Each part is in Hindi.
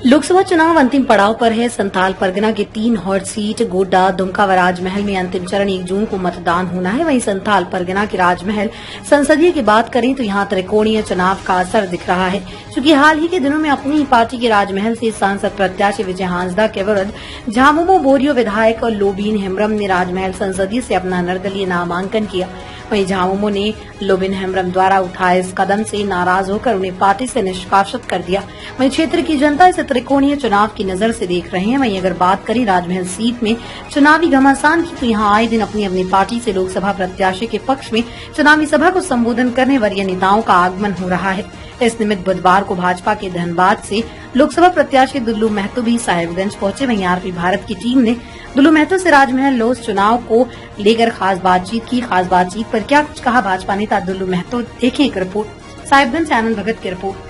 लोकसभा चुनाव अंतिम पड़ाव पर है। संथाल परगना के 3 हॉट सीट गोड्डा, दुमका व राजमहल में अंतिम चरण 1 जून को मतदान होना है। वहीं संथाल परगना के राजमहल संसदीय की बात करें तो यहां त्रिकोणीय चुनाव का असर दिख रहा है। चूंकि हाल ही के दिनों में अपनी ही पार्टी के राजमहल से सांसद प्रत्याशी विजय हांसदा के विरुद्ध झामुमो बोरियो विधायक और लोबीन हेम्ब्रम ने राजमहल संसदीय से अपना निर्दलीय नामांकन किया। वहीं झामुमो ने लोबिन हेम्ब्रम द्वारा उठाए इस कदम से नाराज होकर उन्हें पार्टी से निष्कासित कर दिया। वहीं क्षेत्र की जनता इसे त्रिकोणीय चुनाव की नजर से देख रहे हैं। वहीं अगर बात करें राजमहल सीट में चुनावी घमासान की, तो यहां आए दिन अपनी अपनी पार्टी से लोकसभा प्रत्याशी के पक्ष में चुनावी सभा को संबोधन करने वरीय नेताओं का आगमन हो रहा है। इस निमित्त बुधवार को भाजपा के धनबाद से लोकसभा प्रत्याशी दुल्लू महतो भी साहेबगंज पहुंचे। वहीं आरपी भारत की टीम ने दुल्लू महतो से राजमहल लोस चुनाव को लेकर खास बातचीत की। खास बातचीत पर क्या कुछ कहा भाजपा नेता दुल्लू महतो, देखें एक रिपोर्ट। साहेबगंज से आनंद भगत की रिपोर्ट।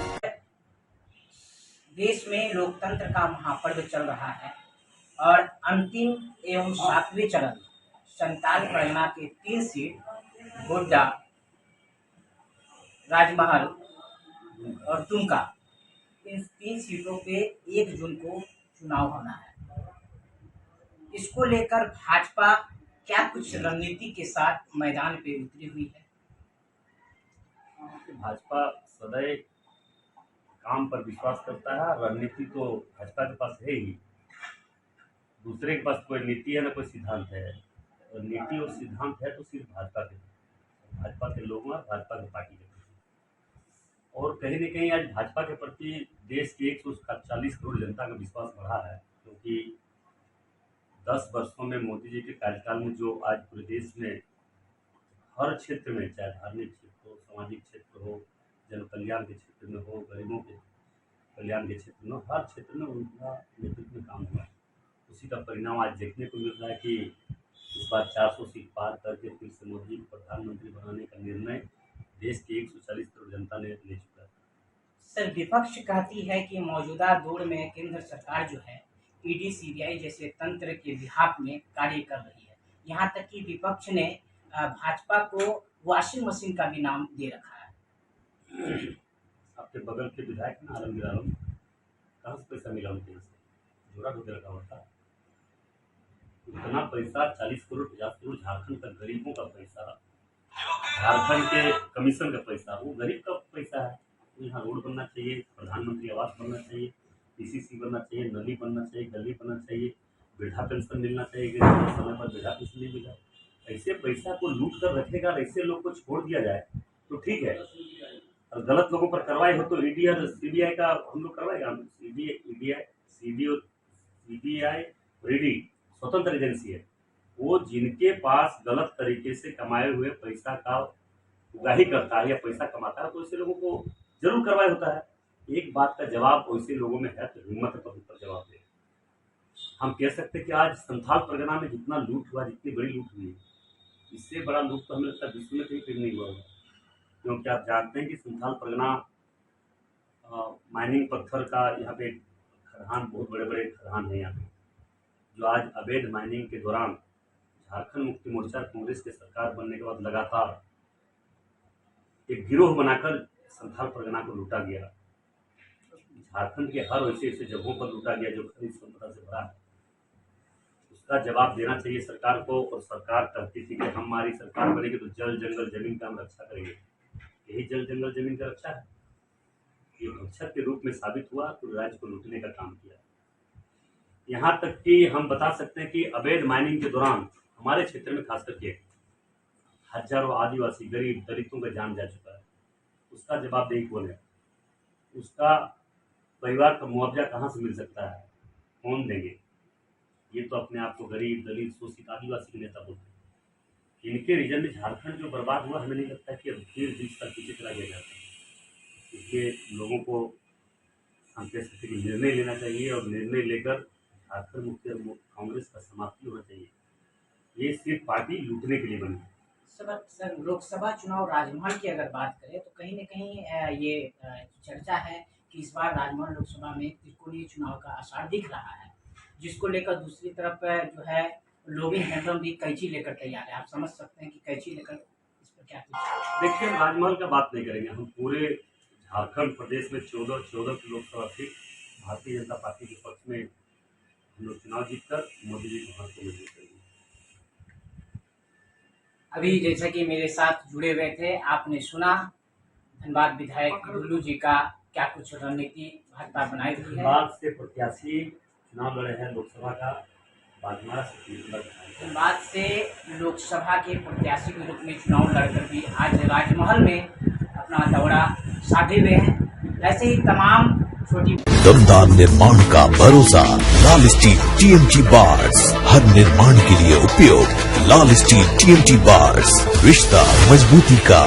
देश में लोकतंत्र का महापर्व चल रहा है और अंतिम एवं 7वें चरण संथाल परगना के 3 सीट गोड्डा, राजमहल और दुमका, इन 3 सीटों पे 1 जून को चुनाव होना है। इसको लेकर भाजपा क्या कुछ रणनीति के साथ मैदान पे उतरी हुई है? भाजपा सदैव काम पर विश्वास करता है। रणनीति तो भाजपा के पास है ही, दूसरे के पास कोई नीति है न कोई सिद्धांत है। और नीति और सिद्धांत है तो सिर्फ भाजपा के लोगों और भाजपा की पार्टी के प्रति। और कहीं न कहीं आज भाजपा के प्रति देश की 140 करोड़ जनता का विश्वास बढ़ा है, क्योंकि 10 वर्षों में मोदी जी के कार्यकाल में जो आज पूरे देश में हर क्षेत्र में, चाहे धार्मिक क्षेत्र हो, सामाजिक क्षेत्र हो, जन कल्याण के क्षेत्र में हो, गरीबों के कल्याण के क्षेत्र में हो, हर क्षेत्र में उनका नेतृत्व में काम हुआ है। उसी का परिणाम आज देखने को मिल रहा है कि इस बार 400 सीट पार करके फिर से मोदी को प्रधानमंत्री बनाने का निर्णय देश की 140 करोड़ जनता ने ले चुका है। सर, विपक्ष कहती है कि मौजूदा दौर में केंद्र सरकार जो है ईडी, सीबीआई जैसे तंत्र के बिहाफ में कार्य कर रही है। यहाँ तक कि विपक्ष ने भाजपा को वॉशिंग मशीन का भी नाम दे रखा है। आपके बगल के विधायक ना आलमगीर आलम, कहाँ से पैसा मिला उनके यहाँ से? जोड़ा ढोके रखा होता है। इतना पैसा 40 करोड़ 50 करोड़ झारखंड का गरीबों का पैसा, झारखंड के कमीशन का पैसा, वो गरीब का पैसा है। तो यहाँ रोड बनना चाहिए, प्रधानमंत्री आवास बनना चाहिए, पीसीसी बनना चाहिए, नली बनना चाहिए, गली बनना चाहिए, वृद्धा पेंशन मिलना चाहिए। समय पर वृद्धा पेंशन नहीं मिला, ऐसे पैसा को लूट कर रखेगा, ऐसे लोग को छोड़ दिया जाए तो ठीक है। और गलत लोगों पर कार्रवाई हो तो ईडी और सीबीआई का हम लोग करवाएगा। सीबीआई और ईडी स्वतंत्र एजेंसी है। वो जिनके पास गलत तरीके से कमाए हुए पैसा का उगाही करता है या पैसा कमाता है, तो ऐसे लोगों को जरूर कार्रवाई होता है। एक बात का जवाब वैसे लोगों में है तो हिम्मत है तो उन पर जवाब दे। हम कह सकते हैं कि आज संथाल परगना में जितना लूट हुआ, जितनी बड़ी लूट हुई, इससे बड़ा लूट तो हमें लगता है विश्व में कहीं फिर नहीं हुआ होगा। क्योंकि आप जानते हैं कि संथाल परगना माइनिंग पत्थर का यहाँ पे खदान, बहुत बड़े बड़े खदान है यहाँ पे, जो आज अवैध माइनिंग के दौरान झारखंड मुक्ति मोर्चा कांग्रेस के सरकार बनने के बाद लगातार एक गिरोह बनाकर संथाल परगना को लूटा गया। झारखंड के हर ऐसे ऐसे जगहों पर लूटा गया जो खनिज संपदा से भरा है। उसका जवाब देना चाहिए सरकार को। और सरकार कहती थी कि हमारी सरकार बनेगी तो जल जंगल जमीन का हम रक्षा करेंगे। यही जल जंगल जमीन का रक्षा है। ये भक्षक के रूप में साबित हुआ तो राज्य को लूटने का काम किया। यहाँ तक कि हम बता सकते हैं कि अवैध माइनिंग के दौरान हमारे क्षेत्र में खास करके हजारों आदिवासी, गरीब, दलितों का जान जा चुका है। उसका जवाबदेही कौन है? उसका परिवार का मुआवजा कहाँ से मिल सकता है? कौन देंगे? ये तो अपने आप को गरीब, दलित, शोषित, आदिवासी के नेता बोलते हैं। इनके रीजन में झारखंड जो बर्बाद हुआ, हमें नहीं लगता कि अब फिर बीच तक पीछे चला गया जाता है। इसलिए लोगों को हम कह सकते कि निर्णय लेना चाहिए और निर्णय लेकर झारखंड मुक्ति कांग्रेस का समाप्ति होना चाहिए। ये सिर्फ पार्टी लूटने के लिए बनी है। सर, लोकसभा चुनाव राजमहल की अगर बात करें तो कहीं न कहीं ये चर्चा है कि इस बार राजमहल लोकसभा में त्रिकोणीय चुनाव का आसार दिख रहा है, जिसको लेकर दूसरी तरफ जो है लोबिन हेम्ब्रम भी कैंची लेकर तैयार है। आप समझ सकते हैं कि कैंची लेकर इस पर क्या कुछ? देखिए, राजमहल का बात नहीं करेंगे हम। पूरे झारखंड प्रदेश में 14 की लोकसभा सीट भारतीय जनता पार्टी के पक्ष में हम लोग चुनाव जीतकर मोदी जी को हाथ को मजबूत करेंगे। अभी जैसा कि मेरे साथ जुड़े हुए थे, आपने सुना धनबाद विधायक दुल्लू जी का क्या कुछ रणनीति भाजपा बनाई हुई है। धनबाद से प्रत्याशी चुनाव लड़े हैं लोकसभा का, बागमारा से धनबाद से लोकसभा के प्रत्याशी के रूप में चुनाव लड़कर भी आज राजमहल में अपना दौरा साधे हुए हैं। ऐसे ही तमाम छोटी दमदार निर्माण का भरोसा लाल स्टील TMT बार्स, हर निर्माण के लिए उपयोग। लाल स्टील TMT बार्स, रिश्ता मजबूती का।